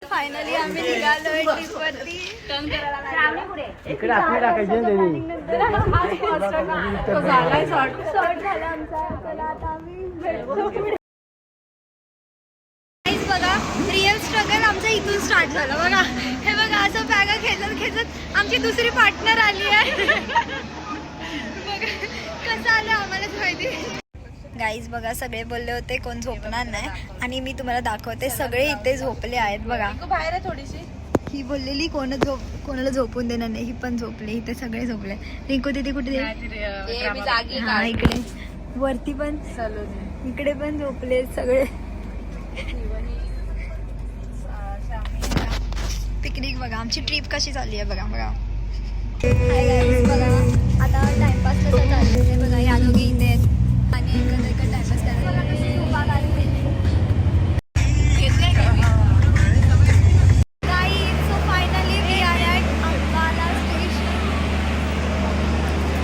Finally आम्ही निघालोय ट्रिपवरती. इकडे आपली टाकायची शॉर्ट झाला आमचा. चला आता आम्ही बघा रिअल स्ट्रगल आमचा इथून स्टार्ट झाला. बघा हे बघा असं बॅगा खेचत खेचत आमची दुसरी पार्टनर आली आहे. बघा कसं आलं आम्हालाच माहिती. गाईज बघा सगळे बोलले होते कोण झोपणार नाही आणि मी तुम्हाला दाखवते सगळे इथे झोपले आहेत. बघा बाहेर आहे थोडीशी. ही बोललेली कोणाला झोपून देणार नाही, ही पण झोपले. इथे सगळे झोपले. रिंकू तिथे कुठे हा इकडे वरती पण इकडे पण झोपले सगळे. पिकनिक बघा आमची ट्रिप कशी चालली आहे बघा. बघा बघा आता टाइमपास कसं चाललंय बघा. ह्या दोघी इथे आहेत आणि एकत्र टाइमपास करायला.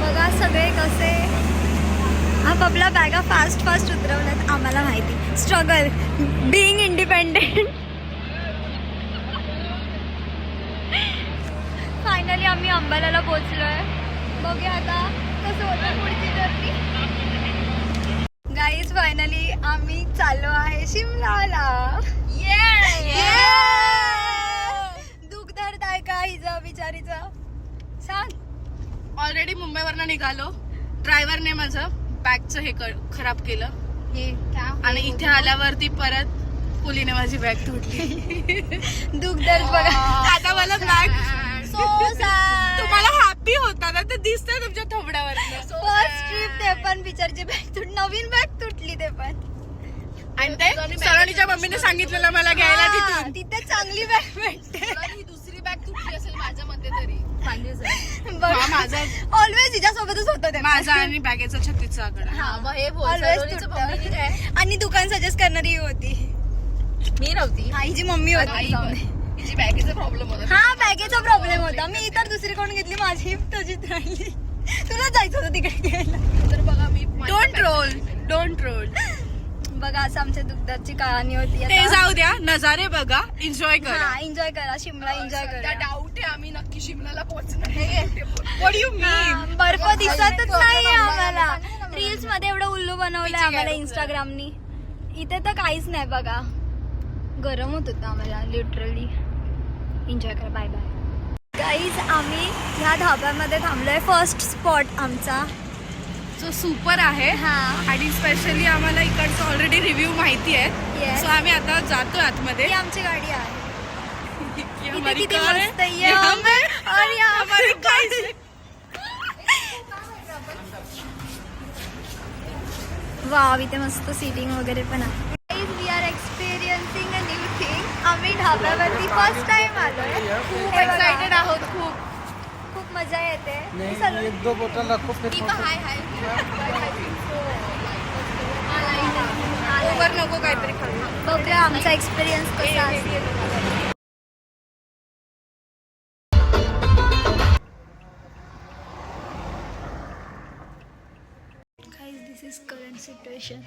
बघा सगळे कसे आपापल्या बॅगा फास्ट उतरवल्यात. आम्हाला माहिती स्ट्रगल बिईंग इंडिपेंडेंट. फायनली आम्ही अंबालाला पोहोचलोय. बघूया आता कसं होतं पुढची जर्नी. गाईज फायनली आम्ही चाललो आहे शिमलाला. दुःख दर्द आहे का हिचा बिचारीचा सांग. ऑलरेडी मुंबईवरनं निघालो. ड्रायव्हरने माझं बॅगचं हे खराब केलं आणि इथे आल्यावरती परत पुलीने माझी बॅग तुटली. दुःख दर्द बघा. आता मला बॅग तुम्हाला हॅपी होता ना ते दिसतंय तुमच्या थोबड्यावर. फर्स्ट ट्रिप ते पण बिचारची बॅग नवीन बॅग तुटली ते पण. आणि ते सरांनीच्या मम्मीने सांगितलेलं मला घ्यायला तिथून. तिथे चांगली बॅग भेटते. ही दुसरी बॅग तुटली असेल माझ्या मध्ये तरी. माझा ऑलवेज तिच्यासोबतच होतं ते. माझा आणि बॅगेचा छत्तीचा आणि दुकान सजेस्ट करणारी होती. मी नव्हती. आईची मम्मी होती. बॅगेचा प्रॉब्लेम होता. हा बॅगेचा प्रॉब्लेम होता. मी इतर दुसरी कोण घेतली माझी तशीच राहिली. तुला जायचं होतं तिकडे घ्यायला. तर बघा मी डोंट रोल. बघा असं आमच्या दुग्धाची कहाणी होती. ते जाऊ द्या. नजारे बघा. एन्जॉय करा. एन्जॉय करा. शिमला एन्जॉय करा. डाऊट आहे आम्ही नक्की शिमलाला पोहोचणार. व्हॉट यू मीन. बर्फ दिसतच नाही आम्हाला. रील्स मध्ये एवढं उल्लू बनवलंय आम्हाला इंस्टाग्रामनी. इथे तर काहीच नाही बघा. गरम होत होतं आम्हाला लिटरली. एन्जॉय करा. Bye bye guys. आम्ही ह्या धाब्यामध्ये थांबलोय. फर्स्ट स्पॉट आमचा जो सुपर आहे. आणि स्पेशली आम्हाला इकडचं ऑलरेडी रिव्ह्यू माहिती आहे. सो आम्ही आता जातो आतमध्ये. ही आमची गाडी आहे. इथे किती कार मस्त आहे. और हमारी गाइस. वाव इथे मस्त सीटिंग वगैरे पण आहे. We are experiencing a new thing. आम्ही ढाब्यावरती फर्स्ट टाइम आलोय. खूप एक्साइटेड आहोत. खूप मजा येते. एक दो बोतल रखो फिर ओव्हर नको काहीतरी खाऊ. बघूया आमचा एक्सपिरियन्स कसा असेल. This is current situation.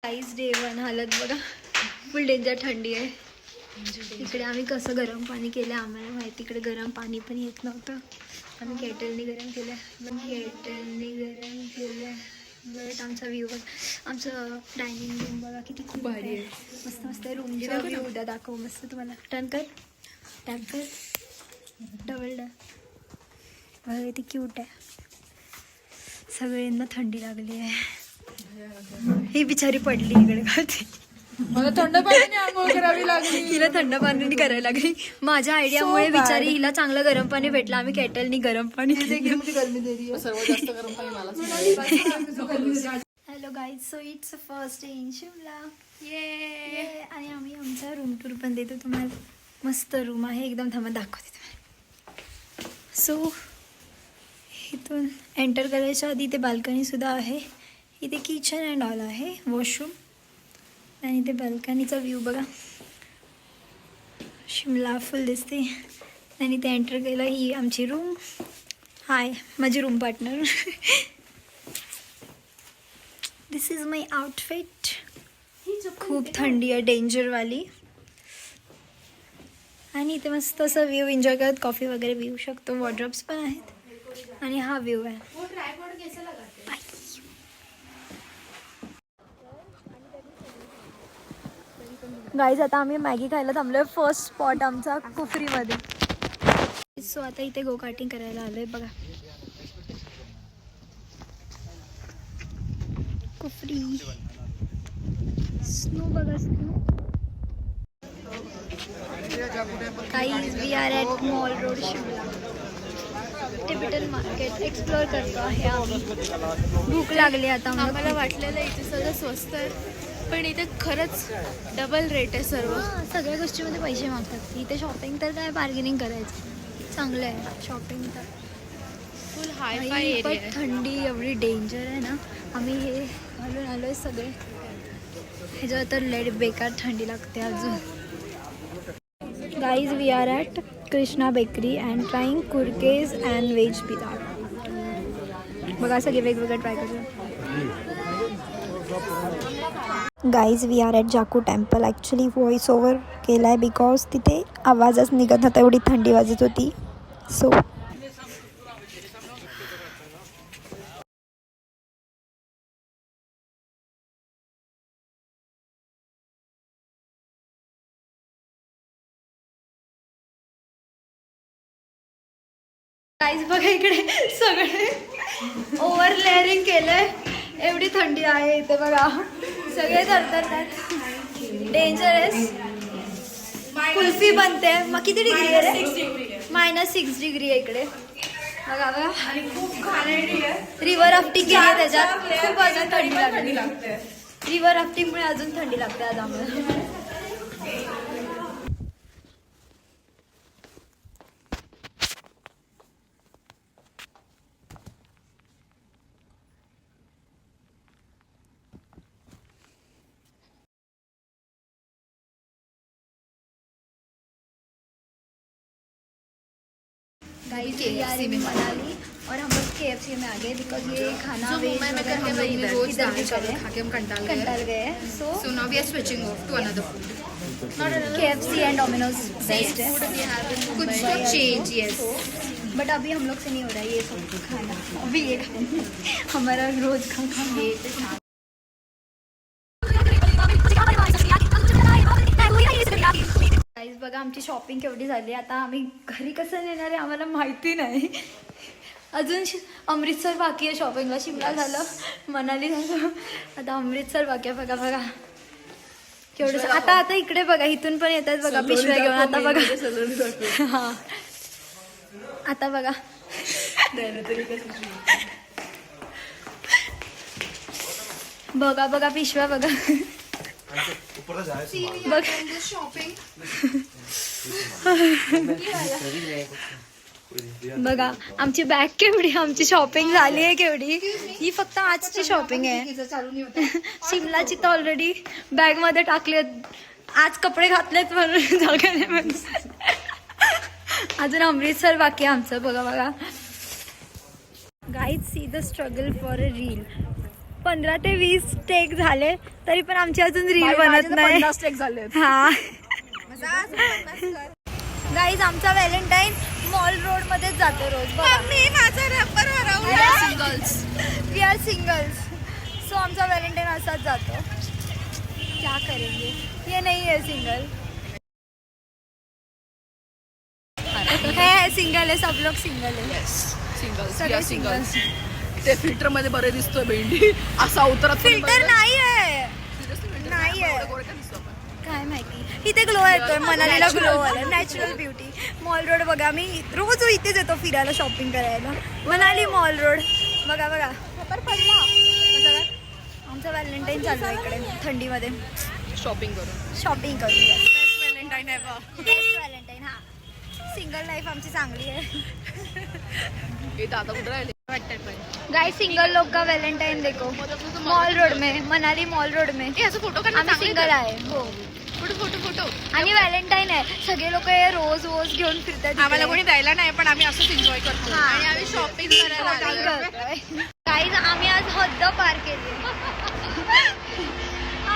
Guys day 1 हालत बघा. फुल डेंजर थंडी आहे. इकडे आम्ही कसं गरम पाणी केलं आम्हाला माहिती. इकडे गरम पाणी पण येत नव्हतं. आम्ही केटलनी गरम केलं. बट आमचा व्ह्यू बघ. आमचं डायनिंग रूम बघा किती खूप भारी आहे. मस्त मस्त रूमचा व्ह्यू उद्या दाखव मस्त तुम्हाला. टर्न कर डबल बघा किती क्यूट आहे. सगळ्यांना थंडी लागली आहे. ही बिचारी पडली इकडे खाते. मला थंड पाण्याने आंघोळ करावी लागली. हिला थंड पाण्याने करायला लागली. माझ्या आयडियामुळे बिचारी हिला चांगलं गरम पाणी भेटलं. आम्ही केटलनी गरम पाणी. सर्वात जास्त गरम पाणी मला. Hello guys. So it's first day in Shimla. आणि आम्ही आमचा रूम टूर पण देतो तुम्हाला. मस्त रूम आहे एकदम. थांबा दाखवते तुम्हाला. सो इथून एंटर करायच्या आधी इथे बाल्कनी सुद्धा आहे. इथे किचन अँड ऑल आहे. वॉशरूम आणि इथे बाल्कनीचा व्ह्यू बघा. शिमला फुल दिसते. आणि ते एंटर केलं. ही आमची रूम. हाय माझी room partner. This is my outfit. खूप थंडी आहे, डेंजरवाली. आणि इथे मस्त असं व्ह्यू एन्जॉय करत कॉफी वगैरे पिऊ शकतो. वॉर्डरोब्स पण आहेत आणि हा व्ह्यू आहे. गाईज आता आम्ही मॅगी खायला थांबलोय. फर्स्ट स्पॉट आमचा कुफरीमध्ये. सो आता इथे गो कार्टिंग करायला आलोय बघा. कुफरी स्नो बघा, snow. Guys we are at mall road Shimla. टिपिटल मार्केट एक्सप्लोअर करतो आहे आम्ही. भूक लागली आता आम्हाला वाटलेलं इथे सगळं स्वस्त आहे, पण इथे खरंच डबल रेट आहे सर्व. सगळ्या गोष्टीमध्ये पैसे मागतात. इथे शॉपिंग तर काय बार्गेनिंग करायचं. चांगलं आहे शॉपिंग तर. फुल हाय फाय बाई, एरिया पण आहे. थंडी एवढी डेंजर आहे ना. आम्ही हे घालून आलोय सगळे. ह्याच्यावर तर लेट बेकार थंडी लागते अजून. Guys we are at Krishna bakery and trying कुरकेज अँड व्हेज पिझ्झा. बघा सगळे वेगवेगळे ट्राय करू. Guys we are at Jakhoo temple. Actually voice over केला आहे बिकॉज तिथे आवाजच निघत नव्हता, एवढी थंडी वाजत होती. सो गाईज बघा इकडे सगळे ओव्हर लेअरिंग केलंय. एवढी थंडी आहे इथे बघा. सगळे थरथरतात. डेंजरस. कुल्फी बनते. मग किती डिग्री आहे रे? -6 डिग्री आहे इकडे बघा बघा. आणि खूप घाणेरडी आहे. रिव्हर राफ्टिंग केली आहे त्याच्यात. खूप अजून थंडी लागते. रिव्हर राफ्टिंगमुळे अजून थंडी लागते आज आम्हाला. Guys we are in Manali और हम लोग KFC में आ गए बिकॉज ये खाना जो मुंबई में करके हम लोग रोज इधर भी दाल चावल करें. खा के हम कंटाल कंटाल गए. गए. So now we are switching off to another food. KFC end Domino's best है. कुछ तो change, yes. बट अभी हम लोग से नहीं हो रहा है ये सब खाना. अभी ये खाना हमारा रोज का खाना. गाईज बघा आमची शॉपिंग केवढी झाली. आता आम्ही घरी कसं नेणार आहे आम्हाला माहिती नाही. अजून अमृतसर बाकी आहे शॉपिंगला. शिमला झालं, मनाली झालं, आता अमृतसर बाकी आहे. बघा बघा केवढं. आता इकडे बघा इथून पण येतात बघा पिशव्या घेऊन. आता बघा हा आता बघा बघा बघा पिशव्या बघा. बघा आमची बॅग केवढी. आमची शॉपिंग झाली आहे केवढी. ही फक्त आजची शॉपिंग आहे. शिमलाची तर ऑलरेडी बॅग मध्ये टाकले. आज कपडे घातलेत म्हणून जागा नाही म्हणून. अजून अमृतसर बाकी आहे आमचं. बघा बघा guys see the struggle for a reel. 15 ते 20 टेक झाले तरी पण आमची अजून रील बनत नाही. हा गाईज आमचा व्हॅलेंटाईन मॉल रोड मध्येच जातो रोज. We are singles. सो आमचा व्हॅलेंटाईन असाच जातो. क्या करेंगे, ये नहीं है सिंगल. है सिंगल है, सब लोग सिंगल है. सगळे सिंगल्स. ते फिल्टर मध्ये बरे दिसतोय भेंडी असा उतरत. फिल्टर नाही आहे. नाही आहे काय माहिती. इथे ग्लो येतोय. मनालीला ग्लो आलं. Natural beauty. मॉल रोड बघा. मी रोज इथेच येतो फिरायला शॉपिंग करायला. मनाली मॉल रोड बघा बघा. आमचं व्हॅलेंटाईन चालू आहे इकडे थंडीमध्ये. शॉपिंग करू. Best Valentine ever. Best Valentine. हा सिंगल लाईफ आमची चांगली आहे. ये दादा कुठे राहिले. गाइस सिंगल लोग का वैलेंटाइन देखो मॉल रोड में. मनाली मॉल रोड में फोटो आम्ही सिंगल आहे. हो फोटो फोटो फोटो. आणि व्हॅलेंटाईन आहे, सगळे लोक रोज रोज घेऊन फिरतात. आम्हाला कोणी द्यायला नाही पण आम्ही असंच एन्जॉय करतो. हा. आणि आम्ही शॉपिंग करायला आलोय. काहीच आम्ही आज हद्द पार केली.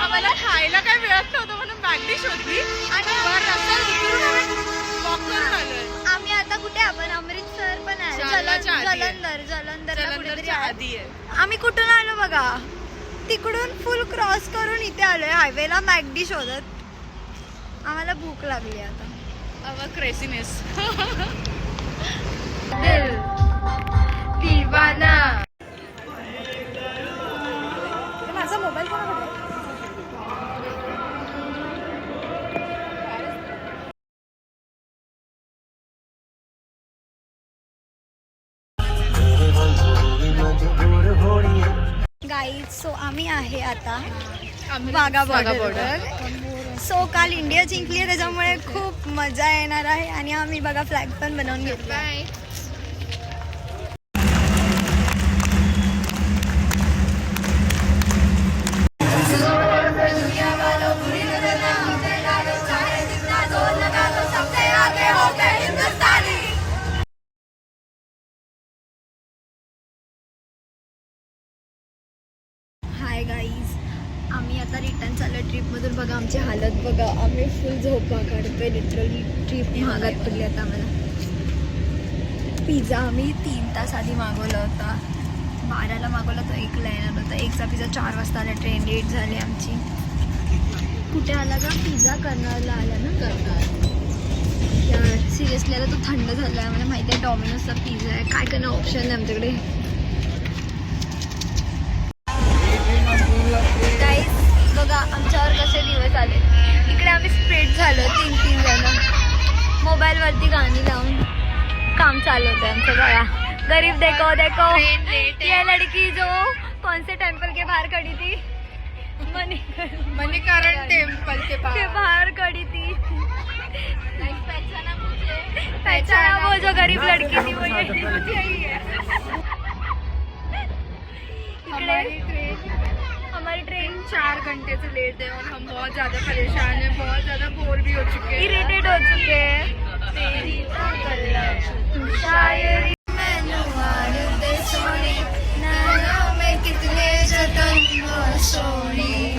आम्हाला खायला काय मिळत नव्हतं म्हणून मॅगडी शोधली आणि वर रस्त्यात उतरून आम्ही वॉक करून आलोय. आम्ही आता कुठे, आपण अमृतसर पण आहे, जालनाच्या आधी आहे. जलंधरला कुठेतरी जलंधरच्या आहे. आधी आहे. आम्ही कुठून आलो बघा, तिकडून फुल क्रॉस करून इथे आलोय हायवेला मॅगडी शोधत. आम्हाला भूक लागली आता. Our craziness. माझा मोबाईल कोणाकडे? गाईज, सो आम्ही आहे आता वाघा बॉर्डर. सो काल इंडिया जिंकली आहे, त्याच्यामुळे खूप मजा येणार आहे. आणि आम्ही बघा फ्लॅग पण बनवून घेतला. बाय. हाय गाईज, आम्ही आता रिटर्न चाललो ट्रिपमधून. बघा आमची हालत बघा, आम्ही फुल झोपा काढतोय लिटरली. ट्रिप महागात पडली आता आम्हाला. पिझ्झा आम्ही 3 तास आधी मागवला होता, 12ला मागवला तो 1ला येणार होता. 1चा पिझ्झा 4 वाजता आला. ट्रेन लेट झाली आमची. कुठे आला का? पिझ्झा कर्नालला आला ना. यार सिरियसली आता तो थंड झाला आहे. मला माहिती आहे डॉमिनोजचा पिझ्झा आहे. काय करणं ऑप्शन आहे आमच्याकडे. गाईज बघा आमच्यावर कसे दिवस आले. इकडे आम्ही स्प्रेड झालो 3 जण, मोबाईलवरती गाणी लावून काम चालू होतं आमचं. बघा गरीब देखो देखो ये लड़की जो कौन से टेम्पल के बाहर खड़ी थी, मणिकरण टेम्पल के बाहर खड़ी थी. पहचाना वो जो गरीब लड़की थी वो यही है. हमारी ट्रेन 4 घंटे से लेट है और हम बहुत ज्यादा परेशान हैं, बहुत ज्यादा बोर भी हो चुके हैं. इरिटेट हो चुके हैं. तेरी तो शायरी मैनू वार दे सोनी, नैना में कितने जतन हो सोनी.